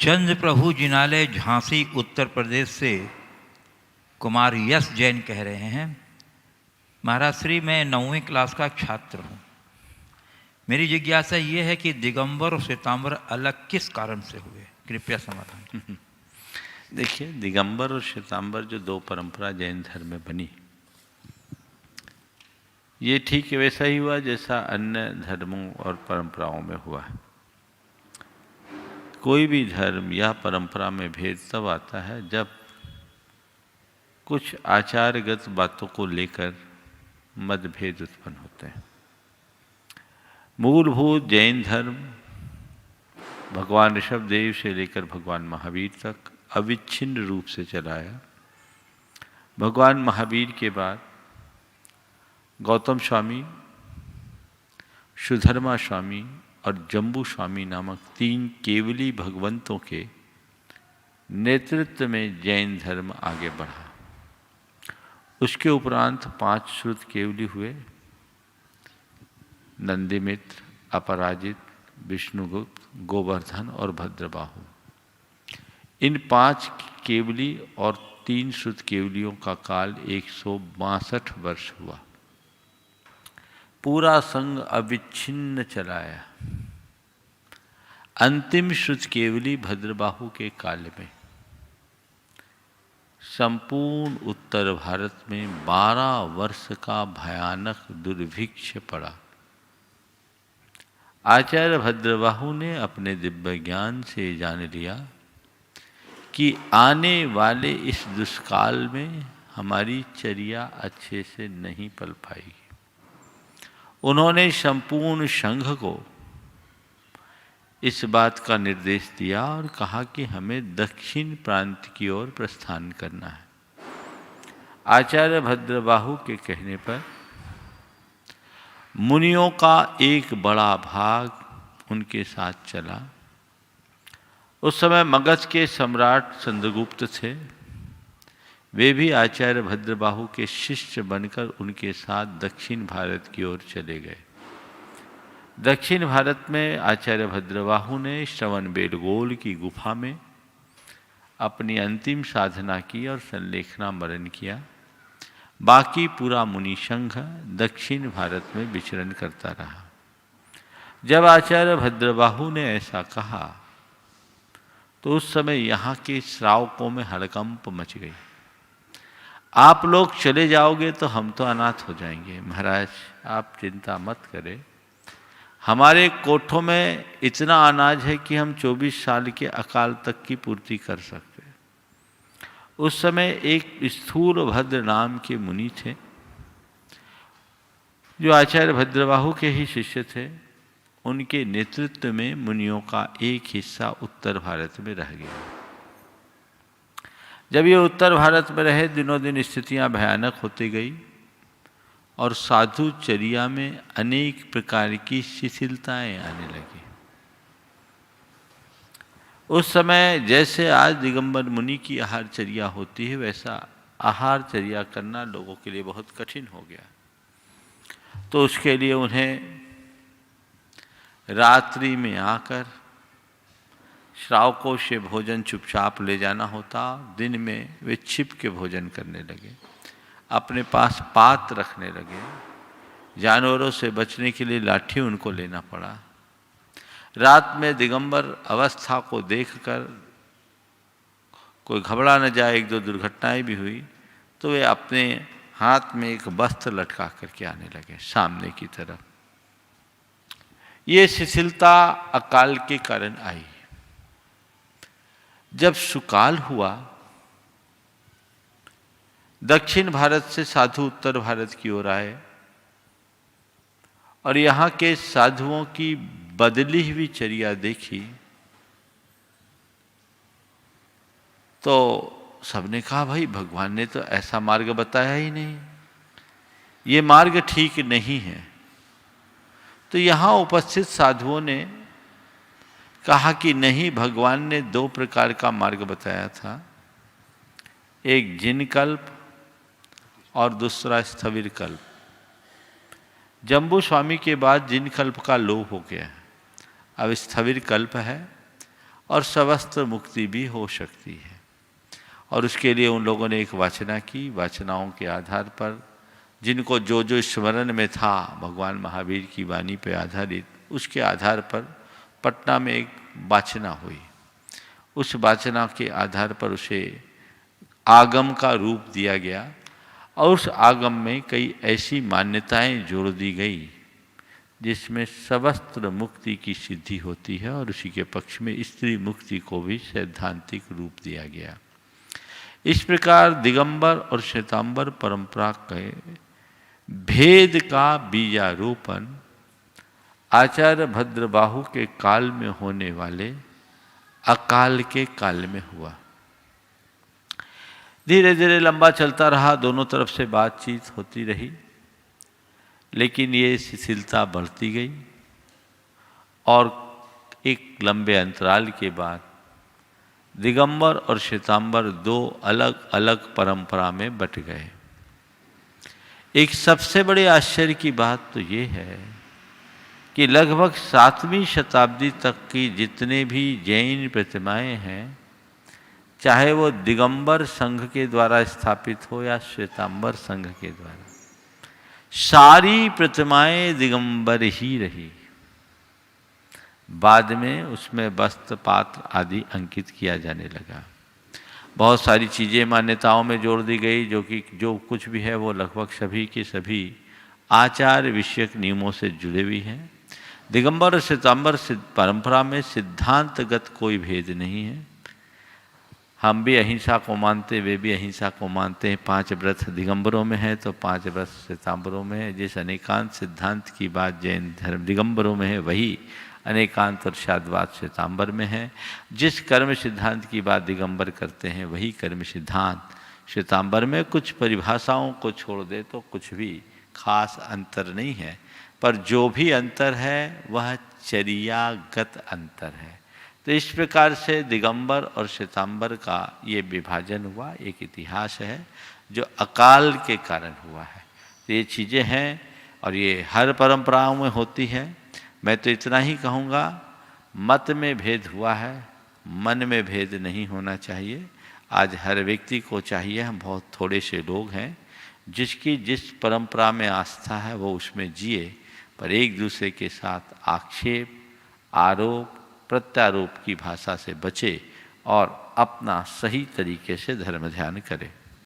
चंद्र प्रभु जिनालय झांसी उत्तर प्रदेश से कुमार यश जैन कह रहे हैं। महाराज श्री, मैं 9वीं क्लास का छात्र हूँ। मेरी जिज्ञासा ये है कि दिगंबर और श्वेतांबर अलग किस कारण से हुए, कृपया समाधान। देखिए, दिगंबर और श्वेतांबर जो दो परंपरा जैन धर्म में बनी, ये ठीक वैसा ही हुआ जैसा अन्य धर्मों और परंपराओं में हुआ। कोई भी धर्म या परंपरा में भेद तब आता है जब कुछ आचारगत बातों को लेकर मतभेद उत्पन्न होते हैं। मूलभूत जैन धर्म भगवान ऋषभदेव से लेकर भगवान महावीर तक अविच्छिन्न रूप से चलाया। भगवान महावीर के बाद गौतम स्वामी, सुधर्मा स्वामी और जम्बू स्वामी नामक 3 केवली भगवंतों के नेतृत्व में जैन धर्म आगे बढ़ा। उसके उपरांत 5 श्रुत केवली हुए, नंदीमित्र, अपराजित, विष्णुगुप्त, गोवर्धन और भद्रबाहु। इन 5 केवली और 3 श्रुत केवलियों का काल 162 वर्ष हुआ। पूरा संघ अविच्छिन्न चलाया। अंतिम श्रुत केवली भद्रबाहु के काल में संपूर्ण उत्तर भारत में 12 वर्ष का भयानक दुर्भिक्ष पड़ा। आचार्य भद्रबाहु ने अपने दिव्य ज्ञान से जान लिया कि आने वाले इस दुष्काल में हमारी चर्या अच्छे से नहीं पल पाएगी। उन्होंने संपूर्ण संघ को इस बात का निर्देश दिया और कहा कि हमें दक्षिण प्रांत की ओर प्रस्थान करना है। आचार्य भद्रबाहु के कहने पर मुनियों का एक बड़ा भाग उनके साथ चला। उस समय मगध के सम्राट चंद्रगुप्त थे। वे भी आचार्य भद्रबाहु के शिष्य बनकर उनके साथ दक्षिण भारत की ओर चले गए। दक्षिण भारत में आचार्य भद्रबाहु ने श्रवणबेलगोल की गुफा में अपनी अंतिम साधना की और संलेखना मरण किया। बाकी पूरा मुनि संघ दक्षिण भारत में विचरण करता रहा। जब आचार्य भद्रबाहु ने ऐसा कहा तो उस समय यहाँ के श्रावकों में हड़कंप मच गई। आप लोग चले जाओगे तो हम तो अनाथ हो जाएंगे। महाराज, आप चिंता मत करें, हमारे कोठों में इतना अनाज है कि हम 24 साल के अकाल तक की पूर्ति कर सकते हैं। उस समय एक स्थूल भद्र नाम के मुनि थे जो आचार्य भद्रबाहु के ही शिष्य थे। उनके नेतृत्व में मुनियों का एक हिस्सा उत्तर भारत में रह गया। जब ये उत्तर भारत में रहे, दिनों दिन स्थितियां भयानक होती गई और साधुचर्या में अनेक प्रकार की शिथिलताएं आने लगी। उस समय जैसे आज दिगंबर मुनि की आहारचर्या होती है, वैसा आहारचर्या करना लोगों के लिए बहुत कठिन हो गया। तो उसके लिए उन्हें रात्रि में आकर श्रावकों से भोजन चुपचाप ले जाना होता। दिन में वे छिप के भोजन करने लगे, अपने पास पात रखने लगे। जानवरों से बचने के लिए लाठी उनको लेना पड़ा। रात में दिगंबर अवस्था को देखकर कोई घबरा न जाए, 1-2 दुर्घटनाएं भी हुई, तो वे अपने हाथ में एक वस्त्र लटका करके आने लगे सामने की तरफ। ये शिथिलता अकाल के कारण आई। जब सुकाल हुआ, दक्षिण भारत से साधु उत्तर भारत की ओर आए और यहाँ के साधुओं की बदली हुई चर्या देखी तो सबने कहा, भाई भगवान ने तो ऐसा मार्ग बताया ही नहीं, ये मार्ग ठीक नहीं है। तो यहाँ उपस्थित साधुओं ने कहा कि नहीं, भगवान ने 2 प्रकार का मार्ग बताया था, एक जिनकल्प और दूसरा स्थविर कल्प। जम्बू स्वामी के बाद जिनकल्प का लोप हो गया है, अब स्थविर कल्प है और सवस्त्र मुक्ति भी हो सकती है। और उसके लिए उन लोगों ने एक वाचना की। वाचनाओं के आधार पर जिनको जो जो स्मरण में था भगवान महावीर की वाणी पर आधारित, उसके आधार पर पटना में एक वाचना हुई। उस वाचना के आधार पर उसे आगम का रूप दिया गया और उस आगम में कई ऐसी मान्यताएं जोड़ दी गई जिसमें सवस्त्र मुक्ति की सिद्धि होती है और उसी के पक्ष में स्त्री मुक्ति को भी सैद्धांतिक रूप दिया गया। इस प्रकार दिगंबर और श्वेतांबर परंपरा के भेद का बीजारोपण आचार्य भद्रबाहु के काल में होने वाले अकाल के काल में हुआ। धीरे धीरे लंबा चलता रहा, दोनों तरफ से बातचीत होती रही, लेकिन ये शिथिलता बढ़ती गई और एक लंबे अंतराल के बाद दिगंबर और श्वेतांबर दो अलग अलग परंपरा में बट गए। एक सबसे बड़े आश्चर्य की बात तो ये है कि लगभग 7वीं शताब्दी तक की जितने भी जैन प्रतिमाएं हैं, चाहे वो दिगंबर संघ के द्वारा स्थापित हो या श्वेतांबर संघ के द्वारा, सारी प्रतिमाएं दिगंबर ही रही। बाद में उसमें वस्त्र पात्र आदि अंकित किया जाने लगा। बहुत सारी चीज़ें मान्यताओं में जोड़ दी गई, जो कुछ भी है वो लगभग सभी के सभी आचार विषयक नियमों से जुड़े हुई हैं। दिगंबर और श्वेतांबर परंपरा में सिद्धांतगत कोई भेद नहीं है। हम भी अहिंसा को मानते, वे भी अहिंसा को मानते हैं। 5 व्रत दिगंबरों में है तो 5 व्रत श्वेतांबरों में है। जिस अनेकांत सिद्धांत की बात जैन धर्म दिगंबरों में है, वही अनेकांत और शाद्वाद श्वेतांबर में है। जिस कर्म सिद्धांत की बात दिगंबर करते हैं, वही कर्म सिद्धांत श्वेतांबर में। कुछ परिभाषाओं को छोड़ दे तो कुछ भी खास अंतर नहीं है, पर जो भी अंतर है वह चर्यागत अंतर है। तो इस प्रकार से दिगंबर और श्वेतांबर का ये विभाजन हुआ, एक इतिहास है जो अकाल के कारण हुआ है। तो ये चीज़ें हैं और ये हर परंपराओं में होती है। मैं तो इतना ही कहूँगा, मत में भेद हुआ है, मन में भेद नहीं होना चाहिए। आज हर व्यक्ति को चाहिए, हम बहुत थोड़े से लोग हैं, जिसकी जिस परंपरा में आस्था है वो उसमें जिए, पर एक दूसरे के साथ आक्षेप, आरोप, प्रत्यारोप की भाषा से बचे और अपना सही तरीके से धर्म ध्यान करे।